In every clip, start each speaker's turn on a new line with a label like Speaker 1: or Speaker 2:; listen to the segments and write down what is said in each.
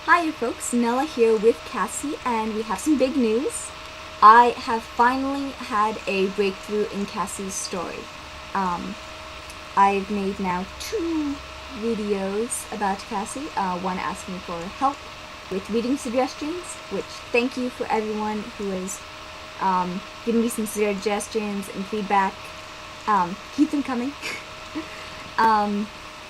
Speaker 1: Hi folks, Nella here with Cassie, and we have some big news. I have finally had a breakthrough in Cassie's story. I've made now 2 videos about Cassie, one asking for help with reading suggestions, which thank you for everyone who has given me some suggestions and feedback. Keep them coming.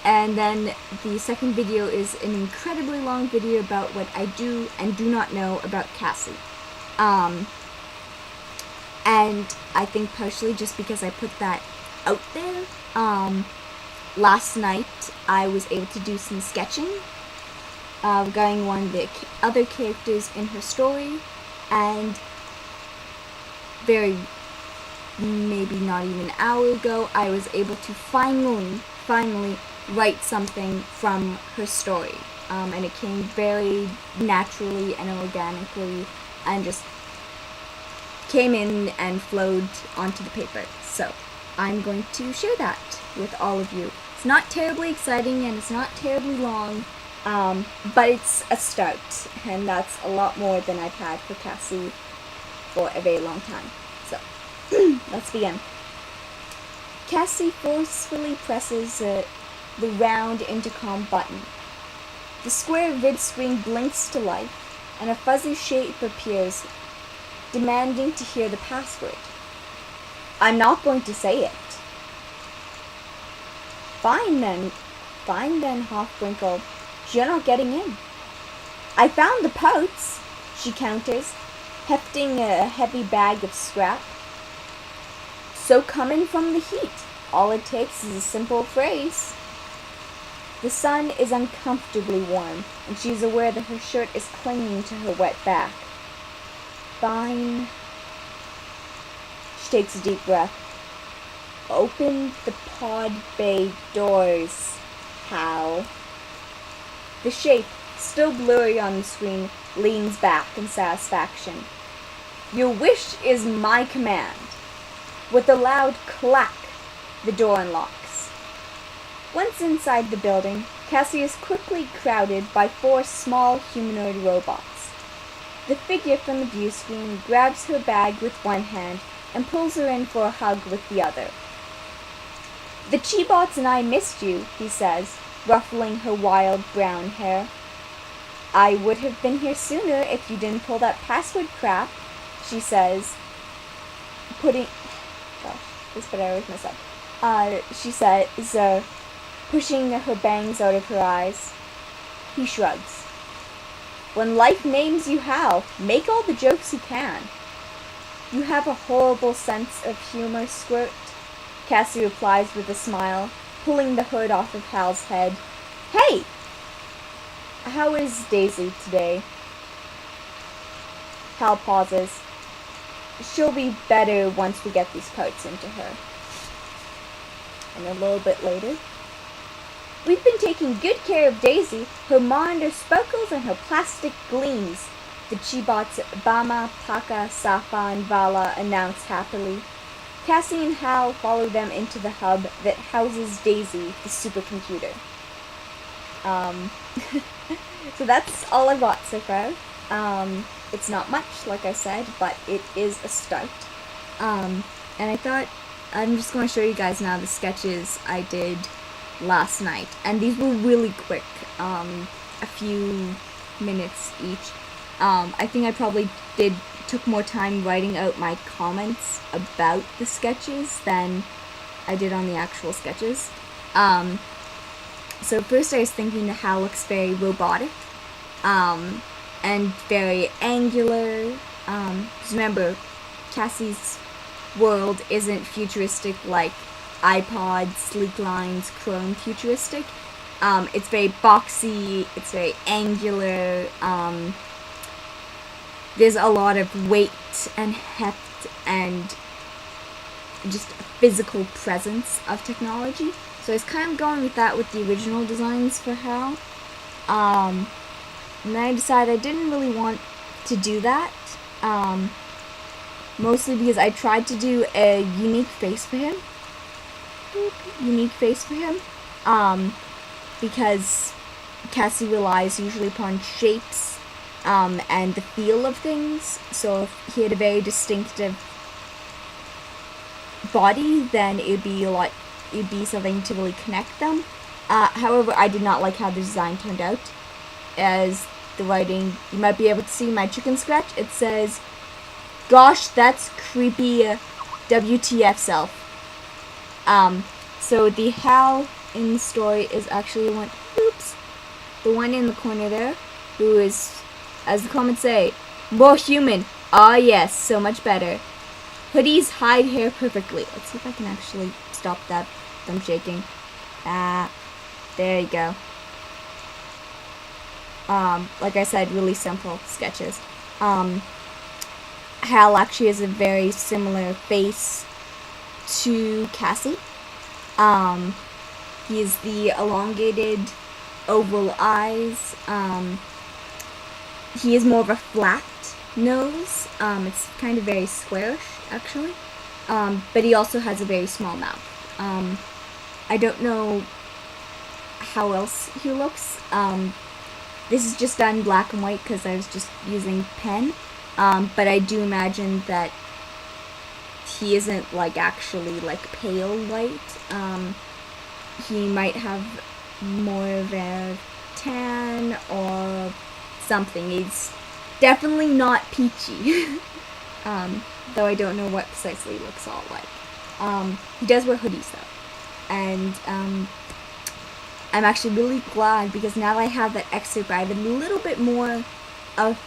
Speaker 1: And then the second video is an incredibly long video about what I do and do not know about Cassie. And I think partially just because I put that out there. Last night I was able to do some sketching regarding one of the other characters in her story, and maybe not even an hour ago, I was able to finally write something from her story. And it came very naturally and organically and just came in and flowed onto the paper. So I'm going to share that with all of you. It's not terribly exciting and it's not terribly long, but it's a start, and that's a lot more than I've had for Cassie for a very long time. So let's begin. Cassie forcefully presses the round intercom button. The square vid screen blinks to life, and a fuzzy shape appears, demanding to hear the password. I'm not going to say it. Fine then, Hoff wrinkled. You're not getting in. I found the pots, she counters, hefting a heavy bag of scrap. So come in from the heat. All it takes is a simple phrase. The sun is uncomfortably warm, and she is aware that her shirt is clinging to her wet back. Fine. She takes a deep breath. Open the pod bay doors, Hal. The shape, still blurry on the screen, leans back in satisfaction. Your wish is my command. With a loud clack, the door unlocks. Once inside the building, Cassie is quickly crowded by 4 small humanoid robots. The figure from the view screen grabs her bag with one hand and pulls her in for a hug with the other. The Chibots and I missed you, he says, ruffling her wild brown hair. I would have been here sooner if you didn't pull that password crap, she says, pushing her bangs out of her eyes. He shrugs. When life names you Hal, make all the jokes you can. You have a horrible sense of humor, Squirt, Cassie replies with a smile, pulling the hood off of Hal's head. Hey! How is Daisy today? Hal pauses. She'll be better once we get these coats into her. And a little bit later, we've been taking good care of Daisy. Her monitor sparkles and her plastic gleams, the Chibots Bama, Paka, Safa, and Vala announce happily. Cassie and Hal follow them into the hub that houses Daisy, the supercomputer. So that's all I got so far. It's not much, like I said, but it is a start. And I thought I'm just going to show you guys now the sketches I did last night. And these were really quick, a few minutes each. I think I probably took more time writing out my comments about the sketches than I did on the actual sketches. So first I was thinking the Hal looks very robotic, and very angular. Remember, Cassie's world isn't futuristic like iPod, sleek lines, Chrome futuristic. It's very boxy, it's very angular, there's a lot of weight and heft and just a physical presence of technology. So I was kind of going with that with the original designs for Hal. And then I decided I didn't really want to do that. Mostly because I tried to do a unique face for him. Because Cassie relies usually upon shapes and the feel of things. So if he had a very distinctive body, then it'd be something to really connect them. However, I did not like how the design turned out. As the writing, you might be able to see my chicken scratch. It says, "Gosh, that's creepy. WTF self." So the Hal in the story is actually the one in the corner there, who is, as the comments say, more human. Ah yes, so much better. Hoodies hide hair perfectly. Let's see if I can actually stop that from shaking. There you go. Like I said, really simple sketches. Hal actually has a very similar face to Cassie. He has the elongated oval eyes. He is more of a flat nose. It's kind of very squarish, actually. But he also has a very small mouth. I don't know how else he looks. This is just done black and white because I was just using pen. But I do imagine that he isn't actually pale white. He might have more of a tan or something. He's definitely not peachy. Though I don't know what precisely he looks all like. He does wear hoodies though. And I'm actually really glad because now that I have that excerpt, I have a little bit more of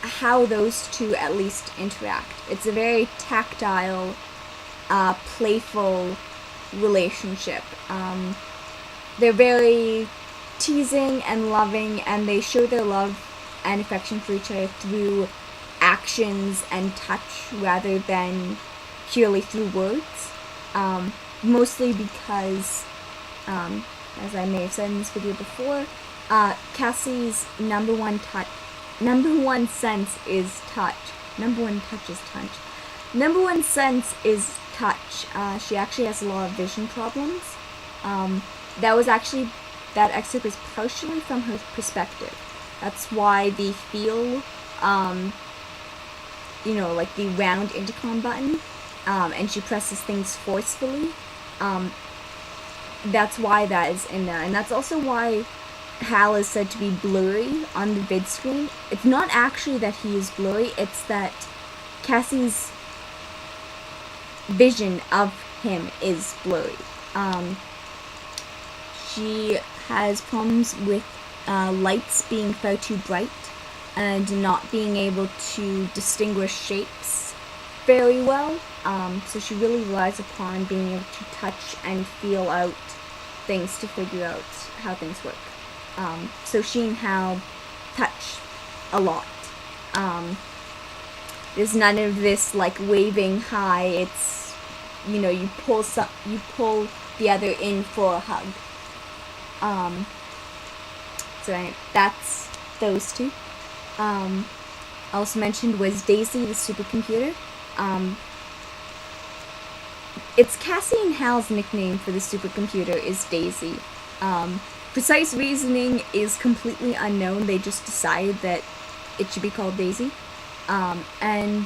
Speaker 1: how those two at least interact. It's a very tactile, playful relationship. They're very teasing and loving, and they show their love and affection for each other through actions and touch rather than purely through words. Mostly because, as I may have said in this video before, Cassie's number one sense is touch. Number one sense is touch. She actually has a lot of vision problems. That excerpt was partially from her perspective. That's why the feel, the round intercom button, and she presses things forcefully. That's why that is in there. And that's also why Hal is said to be blurry on the vid screen. It's not actually that he is blurry, it's that Cassie's vision of him is blurry. She has problems with lights being far too bright and not being able to distinguish shapes very well. So she really relies upon being able to touch and feel out things to figure out how things work. So she and Hal touch a lot. There's none of this waving high. It's, you pull the other in for a hug. So that's those two. I also mentioned was Daisy the supercomputer. It's Cassie and Hal's nickname for the supercomputer is Daisy. Precise reasoning is completely unknown. They just decided that it should be called Daisy. And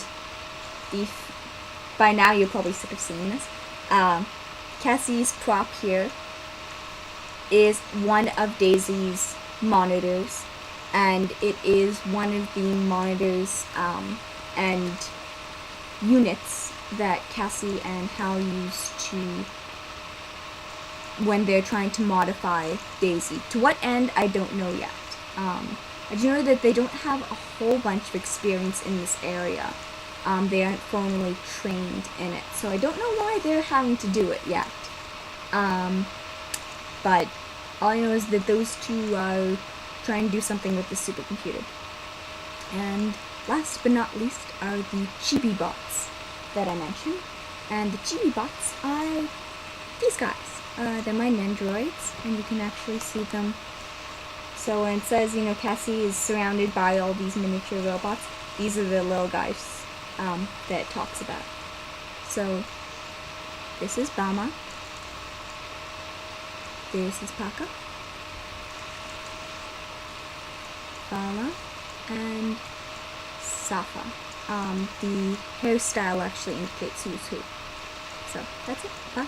Speaker 1: by now you're probably sick of seeing this. Cassie's prop here is one of Daisy's monitors, and it is one of the monitors and units that Cassie and Hal use when they're trying to modify Daisy. To what end, I don't know yet. I do know that they don't have a whole bunch of experience in this area. They aren't formally trained in it, so I don't know why they're having to do it yet. But all I know is that those two are trying to do something with the supercomputer. And last but not least are the Chibots that I mentioned. And the Chibots are these guys. They're my Nendoroids, and you can actually see them. So when it says, Cassie is surrounded by all these miniature robots, these are the little guys that it talks about. So this is Bama. This is Paka. Bala, and Safa. The hairstyle actually indicates who's who. So that's it. Bye.